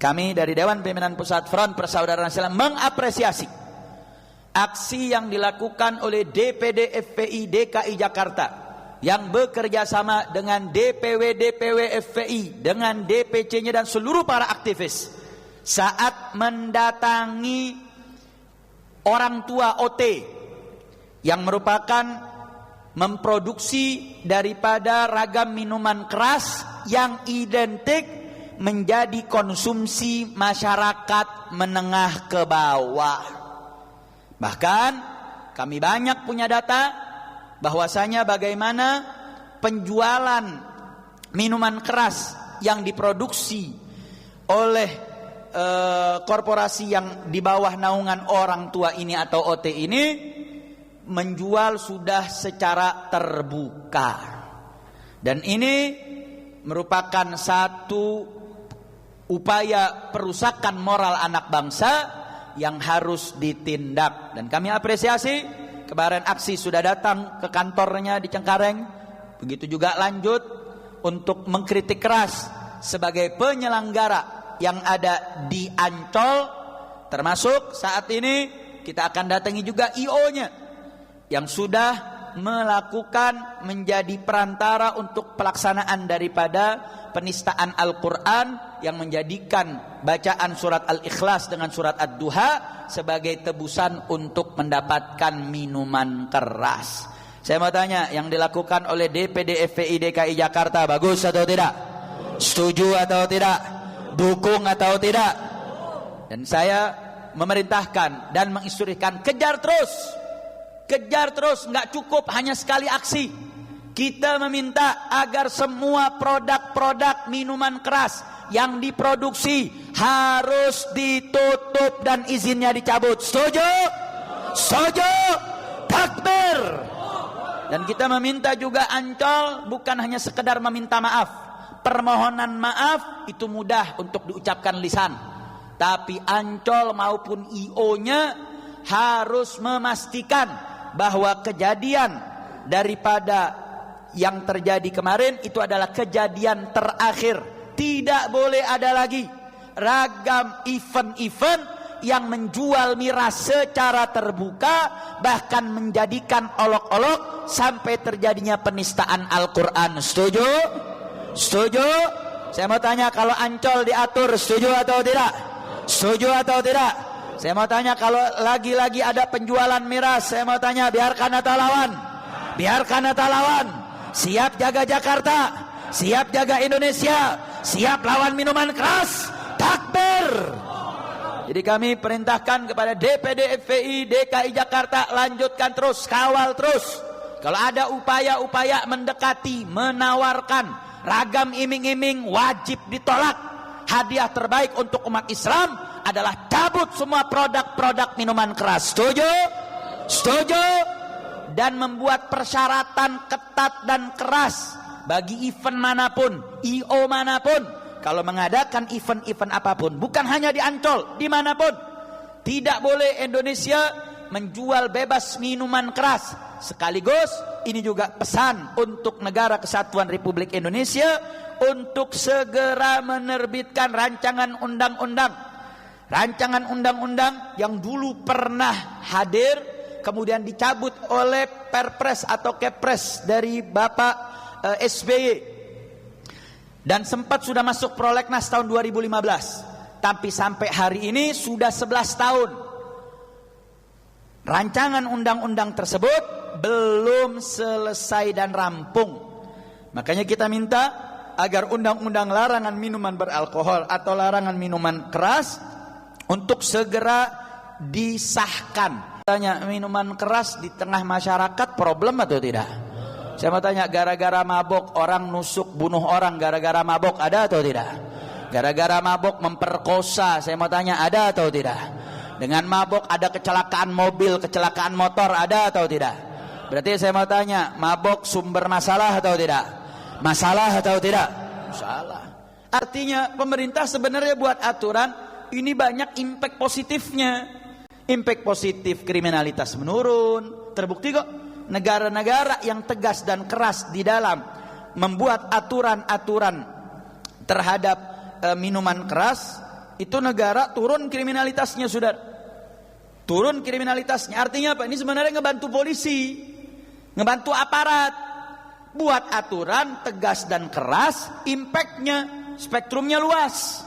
kami dari Dewan Pimpinan Pusat Front Persaudaraan Islam mengapresiasi aksi yang dilakukan oleh DPD FPI DKI Jakarta yang bekerja sama dengan DPW FPI, dengan DPC-nya dan seluruh para aktivis saat mendatangi orang tua OT yang merupakan memproduksi daripada ragam minuman keras yang identik menjadi konsumsi masyarakat menengah ke bawah. Bahkan kami banyak punya data bahwasanya bagaimana penjualan minuman keras yang diproduksi oleh korporasi yang di bawah naungan orang tua ini atau OT ini menjual sudah secara terbuka, dan ini merupakan satu upaya perusakan moral anak bangsa yang harus ditindak. Dan kami apresiasi kemarin aksi sudah datang ke kantornya di Cengkareng, begitu juga lanjut untuk mengkritik keras sebagai penyelenggara yang ada di Ancol, termasuk saat ini kita akan datangi juga IO-nya yang sudah melakukan menjadi perantara untuk pelaksanaan daripada penistaan Al-Quran yang menjadikan bacaan surat Al-Ikhlas dengan surat Ad-Duha sebagai tebusan untuk mendapatkan minuman keras. Saya mau tanya, yang dilakukan oleh DPD FPI DKI Jakarta bagus atau tidak? Setuju atau tidak? Dukung atau tidak? Dan saya memerintahkan dan menginstruksikan kejar terus, nggak cukup hanya sekali aksi. Kita meminta agar semua produk-produk minuman keras yang diproduksi harus ditutup dan izinnya dicabut. Setuju? Setuju? Takbir. Dan kita meminta juga Ancol bukan hanya sekedar meminta maaf. Permohonan maaf itu mudah untuk diucapkan lisan, tapi Ancol maupun IO-nya harus memastikan bahwa kejadian daripada yang terjadi kemarin itu adalah kejadian terakhir. Tidak boleh ada lagi ragam event-event yang menjual miras secara terbuka, bahkan menjadikan olok-olok sampai terjadinya penistaan Al-Quran. Setuju? Setuju? Saya mau tanya, kalau Ancol diatur, setuju atau tidak? Setuju atau tidak? Saya mau tanya, kalau lagi-lagi ada penjualan miras, saya mau tanya, biarkan atau lawan? Biarkan atau lawan? Siap jaga Jakarta, siap jaga Indonesia, siap lawan minuman keras. Takbir. Jadi kami perintahkan kepada DPD FPI DKI Jakarta, lanjutkan terus, kawal terus. Kalau ada upaya-upaya mendekati, menawarkan ragam iming-iming, wajib ditolak. Hadiah terbaik untuk umat Islam adalah cabut semua produk-produk minuman keras. Setuju? Setuju? Dan membuat persyaratan ketat dan keras bagi event manapun, IO manapun, kalau mengadakan event-event apapun, bukan hanya di Ancol, dimanapun, tidak boleh Indonesia menjual bebas minuman keras. Sekaligus ini juga pesan untuk Negara Kesatuan Republik Indonesia untuk segera menerbitkan rancangan undang-undang yang dulu pernah hadir kemudian dicabut oleh Perpres atau Kepres dari Bapak SBY, dan sempat sudah masuk prolegnas tahun 2015, tapi sampai hari ini sudah 11 tahun rancangan undang-undang tersebut belum selesai dan rampung. Makanya kita minta agar undang-undang larangan minuman beralkohol atau larangan minuman keras untuk segera disahkan. Tanya, minuman keras di tengah masyarakat problem atau tidak? Saya mau tanya, gara-gara mabok orang nusuk bunuh orang gara-gara mabok, ada atau tidak? Gara-gara mabok memperkosa, saya mau tanya, ada atau tidak? Dengan mabok ada kecelakaan mobil, kecelakaan motor, ada atau tidak? Berarti saya mau tanya, mabok sumber masalah atau tidak? Masalah atau tidak? Masalah. Artinya pemerintah sebenarnya buat aturan ini banyak impact positifnya. Impact positif, kriminalitas menurun. Terbukti kok negara-negara yang tegas dan keras di dalam membuat aturan-aturan terhadap minuman keras itu negara turun kriminalitasnya, saudara. Turun kriminalitasnya. Artinya apa? Ini sebenarnya ngebantu polisi, ngebantu aparat, buat aturan tegas dan keras, impactnya, spektrumnya luas.